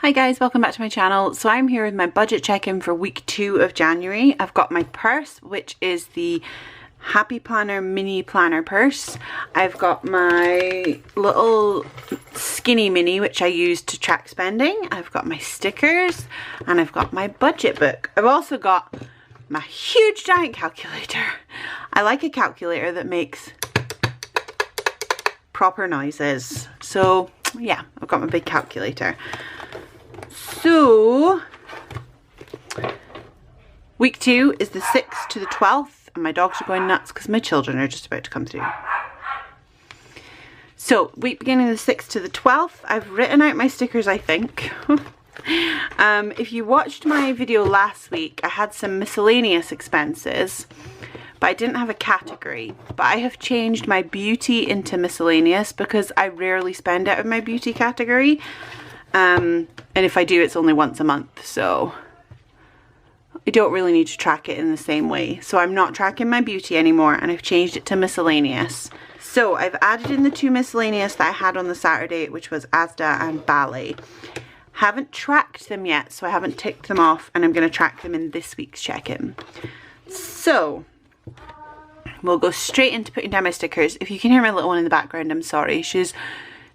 Hi guys, welcome back to my channel. So I'm here with my budget check-in for week 2 of January. I've got my purse, which is the Happy Planner mini planner purse. I've got my little skinny mini, which I use to track spending. I've got my stickers and I've got my budget book. I've also got my huge giant calculator. I like a calculator that makes proper noises. So yeah, I've got my big calculator. So, week 2 is the 6th to the 12th, and my dogs are going nuts because my children are just about to come through. So, week beginning the 6th to the 12th, I've written out my stickers, I think. If you watched my video last week, I had some miscellaneous expenses, but I didn't have a category. But I have changed my beauty into miscellaneous because I rarely spend out of my beauty category. And if I do, it's only once a month, so I don't really need to track it in the same way. So I'm not tracking my beauty anymore, and I've changed it to miscellaneous. So I've added in the 2 miscellaneous that I had on the Saturday, which was Asda and Ballet. Haven't tracked them yet, so I haven't ticked them off, and I'm going to track them in this week's check-in. So we'll go straight into putting down my stickers. If you can hear my little one in the background, I'm sorry. She's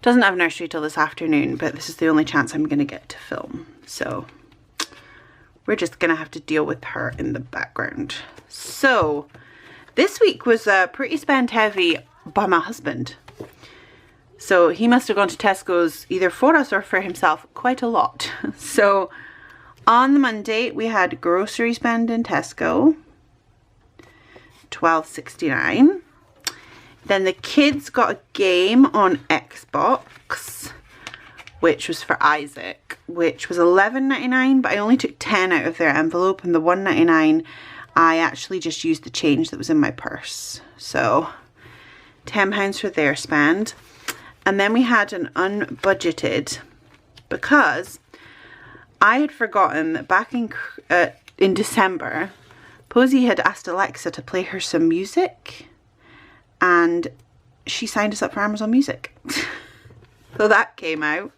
doesn't have nursery till this afternoon, but this is the only chance I'm going to get to film. So we're just going to have to deal with her in the background. So this week was pretty spend heavy by my husband. So he must have gone to Tesco's either for us or for himself quite a lot. So on the Monday we had grocery spend in Tesco, $12.69. Then the kids got a game on Xbox, which was for Isaac, which was $11.99, but I only took 10 out of their envelope, and the $1.99 I actually just used the change that was in my purse. So £10 for their spend. And then we had an unbudgeted, because I had forgotten that back in December, Posey had asked Alexa to play her some music. And she signed us up for Amazon Music. So that came out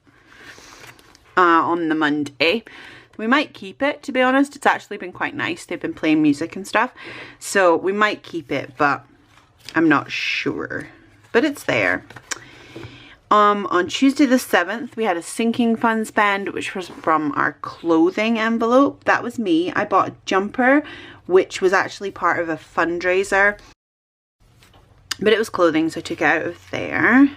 on the Monday. We might keep it, to be honest. It's actually been quite nice. They've been playing music and stuff. So we might keep it, but I'm not sure. But it's there. On Tuesday the 7th, we had a sinking fund spend, which was from our clothing envelope. That was me. I bought a jumper, which was actually part of a fundraiser. But it was clothing, so I took it out of there.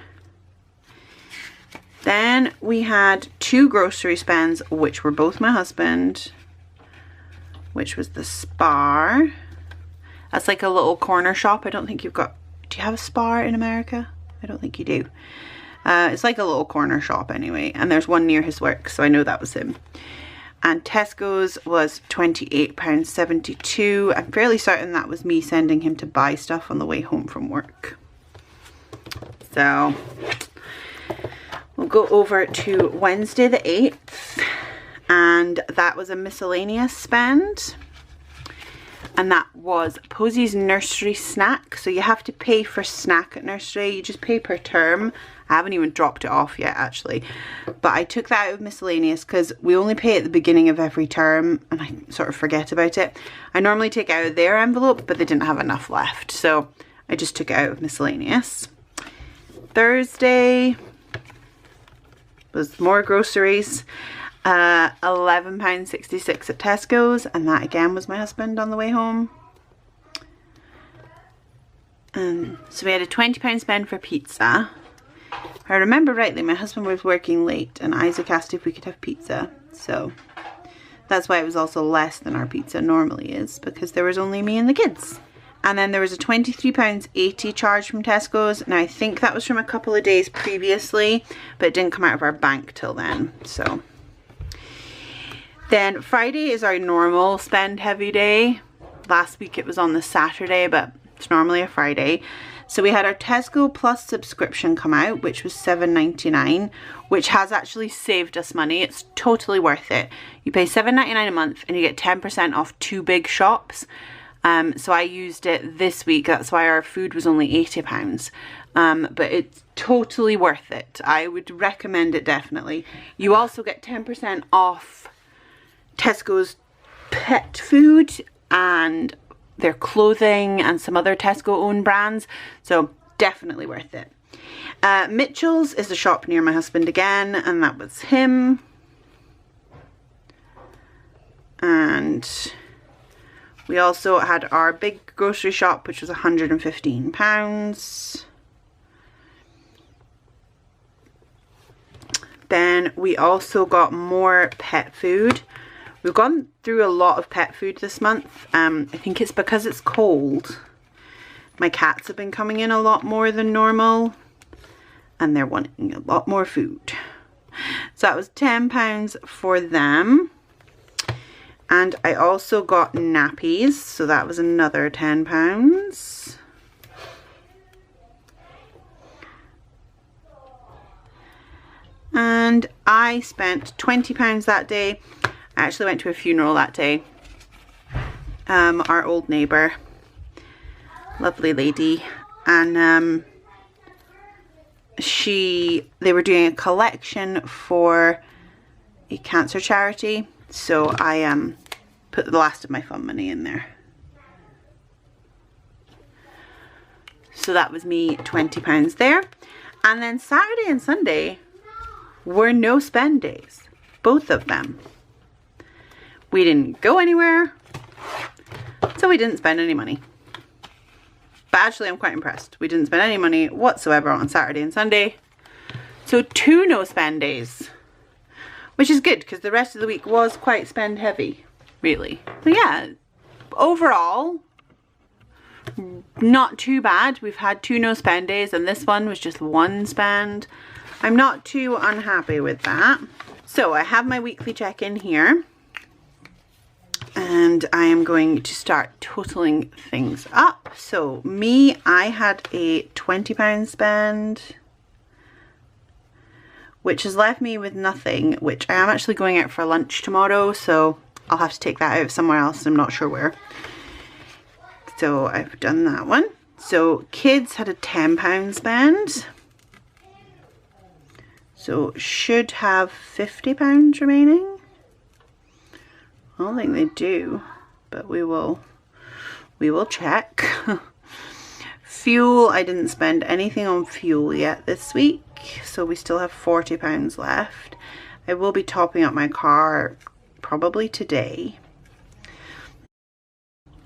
Then we had 2 grocery spends, which were both my husband, which was the Spar. That's like a little corner shop. I don't think you've got... Do you have a Spar in America? I don't think you do. It's like a little corner shop anyway. And there's one near his work, so I know that was him. And Tesco's was £28.72. I'm fairly certain that was me sending him to buy stuff on the way home from work. So we'll go over to Wednesday the 8th. And that was a miscellaneous spend. And that was Posey's nursery snack. So you have to pay for snack at nursery. You just pay per term. I haven't even dropped it off yet, actually. But I took that out of miscellaneous because we only pay at the beginning of every term, and I sort of forget about it. I normally take it out of their envelope, but they didn't have enough left. So I just took it out of miscellaneous. Thursday was more groceries. £11.66 at Tesco's, and that again was my husband on the way home. So we had a £20 spend for pizza. If I remember rightly, my husband was working late and Isaac asked if we could have pizza, so that's why it was also less than our pizza normally is, because there was only me and the kids. And then there was a £23.80 charge from Tesco's. Now I think that was from a couple of days previously, but it didn't come out of our bank till then. So then Friday is our normal spend heavy day. Last week it was on the Saturday, but it's normally a Friday. So we had our Tesco Plus subscription come out, which was $7.99, which has actually saved us money. It's totally worth it. You pay $7.99 a month and you get 10% off 2 big shops. So I used it this week. That's why our food was only £80. but it's totally worth it. I would recommend it definitely. You also get 10% off Tesco's pet food and their clothing and some other Tesco owned brands, so definitely worth it. Mitchell's is a shop near my husband again, and that was him. And we also had our big grocery shop, which was £115. Then we also got more pet food. We've gone through a lot of pet food this month. I think it's because it's cold. My cats have been coming in a lot more than normal, and they're wanting a lot more food. So that was £10 for them. And I also got nappies, so that was another £10. And I spent £20 that day. I actually went to a funeral that day. Our old neighbour, lovely lady, and they were doing a collection for a cancer charity, so I put the last of my fun money in there. So that was me £20 there. And then Saturday and Sunday were no spend days, both of them. We didn't go anywhere, so we didn't spend any money. But actually I'm quite impressed. We didn't spend any money whatsoever on Saturday and Sunday. So 2 no spend days, which is good because the rest of the week was quite spend heavy, really. But yeah, overall, not too bad. We've had 2 no spend days, and this one was just 1 spend. I'm not too unhappy with that. So I have my weekly check-in here, and I am going to start totaling things up. So me, I had a £20 spend, which has left me with nothing, which I am actually going out for lunch tomorrow, so I'll have to take that out somewhere else. I'm not sure where. So I've done that one. So kids had a £10 spend. So should have £50 remaining. I don't think they do, but we will check. Fuel, I didn't spend anything on fuel yet this week, so we still have £40 left. I will be topping up my car probably today.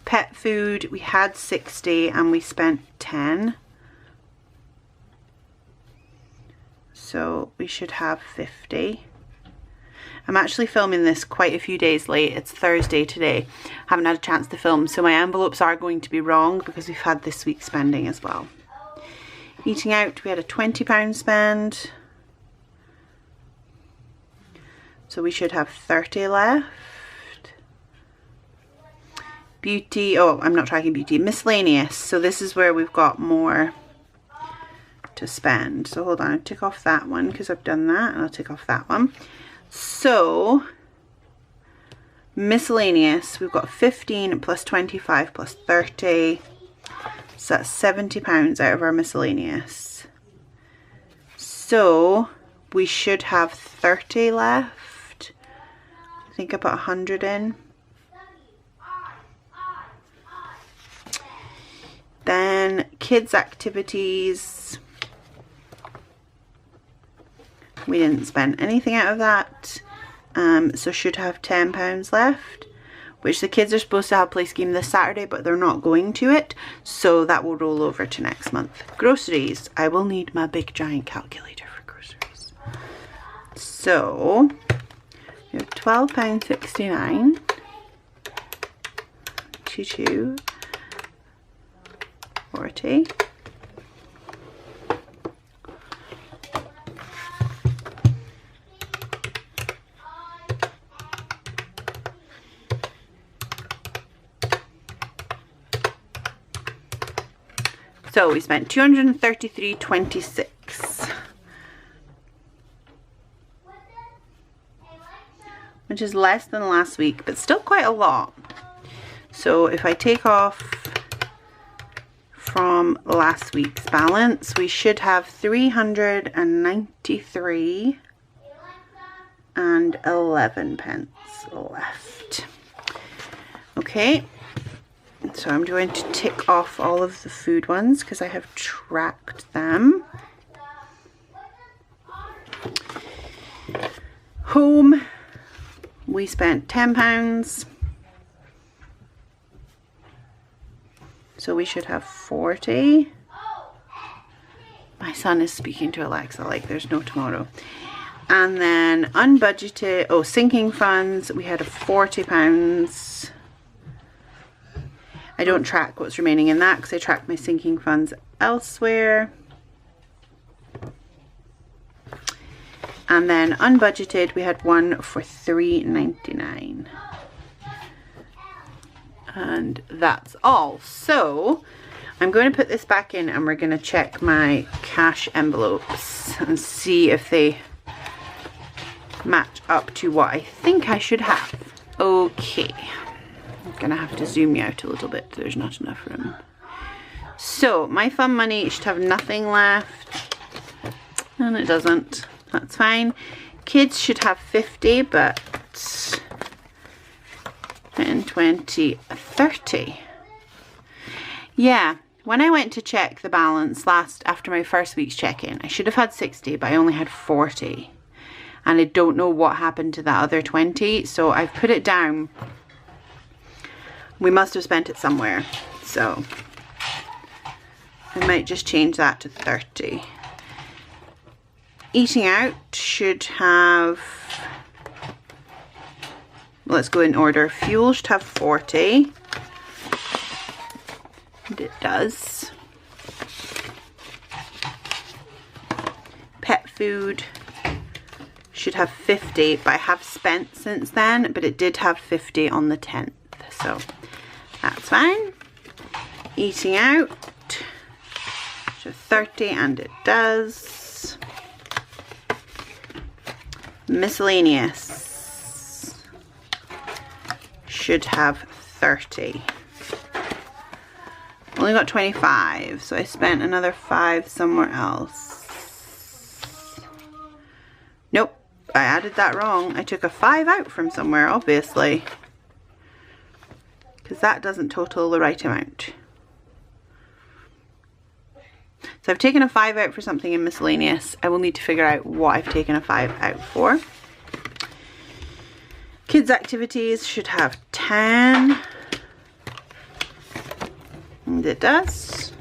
Pet food, we had 60 and we spent 10. So we should have 50. I'm actually filming this quite a few days late. It's Thursday today. Haven't had a chance to film, so my envelopes are going to be wrong because we've had this week's spending as well. Eating out, we had a £20 spend. So we should have 30 left. Beauty, oh, I'm not tracking beauty. Miscellaneous, so this is where we've got more to spend. So hold on, I took off that one because I've done that, and I'll take off that one. So miscellaneous, we've got 15 plus 25 plus 30, so that's £70 out of our miscellaneous. So we should have 30 left. I think I put 100 in. Then kids activities, we didn't spend anything out of that, so should have £10 left, which the kids are supposed to have play scheme this Saturday, but they're not going to it, so that will roll over to next month. Groceries, I will need my big giant calculator for groceries. So we have £12.69, 22, 40. So we spent $233.26, which is less than last week, but still quite a lot. So if I take off from last week's balance. We should have 393 and 11 pence left. Okay, so I'm going to tick off all of the food ones because I have tracked them. Home, we spent £10. So we should have 40. My son is speaking to Alexa like there's no tomorrow. And then unbudgeted, oh, sinking funds, we had a £40. I don't track what's remaining in that because I track my sinking funds elsewhere. And then unbudgeted, we had one for $3.99. And that's all. So I'm going to put this back in and we're going to check my cash envelopes and see if they match up to what I think I should have. Okay, I'm going to have to zoom you out a little bit. There's not enough room. So my fun money should have nothing left, and it doesn't. That's fine. Kids should have 50, but 10, 20, 30. Yeah, when I went to check the balance after my first week's check-in, I should have had 60, but I only had 40. And I don't know what happened to that other 20, so I've put it down. We must have spent it somewhere, so I might just change that to 30. Eating out should have, let's go in order. Fuel should have 40. And it does. Pet food should have 50, but I have spent since then, but it did have 50 on the 10th, so that's fine. Eating out should have 30, and it does. Miscellaneous should have 30. Only got 25, so I spent another 5 somewhere else. Nope, I added that wrong. I took a 5 out from somewhere, obviously, because that doesn't total the right amount. So I've taken a 5 out for something in miscellaneous. I will need to figure out what I've taken a 5 out for. Kids activities should have 10. And it does.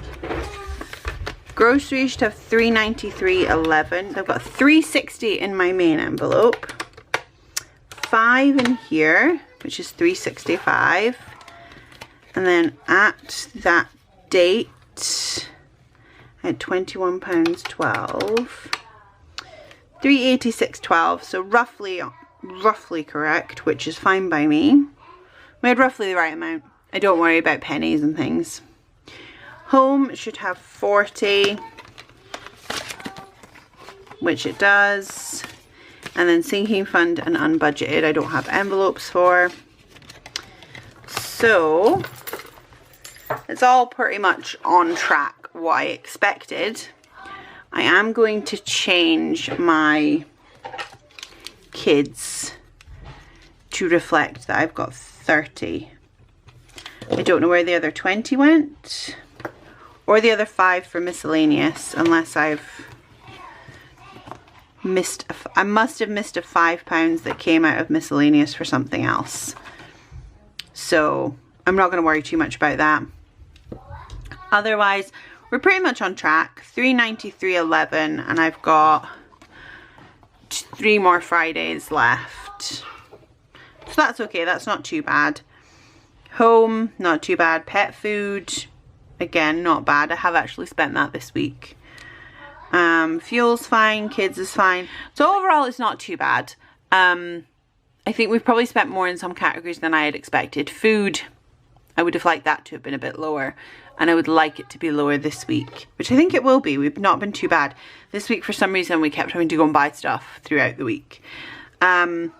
Groceries should have 393.11. I've got 360 in my main envelope. 5 in here, which is 365. And then at that date, I had £21.12. 386.12, so roughly correct, which is fine by me. We had roughly the right amount. I don't worry about pennies and things. Home should have 40, which it does. And then sinking fund and unbudgeted, I don't have envelopes for. So it's all pretty much on track what I expected. I am going to change my kids to reflect that I've got 30. I don't know where the other 20 went, or the other 5 for miscellaneous, unless I've missed, I must have missed a £5 that came out of miscellaneous for something else. So I'm not going to worry too much about that. Otherwise, we're pretty much on track. 393.11, and I've got 3 more Fridays left. So that's okay, that's not too bad. Home, not too bad. Pet food, again, not bad. I have actually spent that this week. Fuel's fine, kids is fine. So overall, it's not too bad. I think we've probably spent more in some categories than I had expected. Food, I would have liked that to have been a bit lower. And I would like it to be lower this week, which I think it will be. We've not been too bad. This week, for some reason, we kept having to go and buy stuff throughout the week. So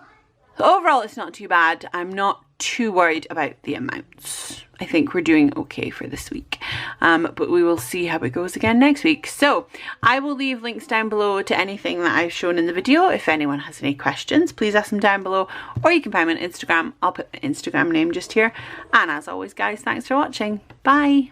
overall, it's not too bad. I'm not too worried about the amounts. I think we're doing okay for this week, but we will see how it goes again next week. So I will leave links down below to anything that I've shown in the video. If anyone has any questions, please ask them down below, or you can find me on Instagram. I'll put my Instagram name just here. And as always, guys, thanks for watching. Bye.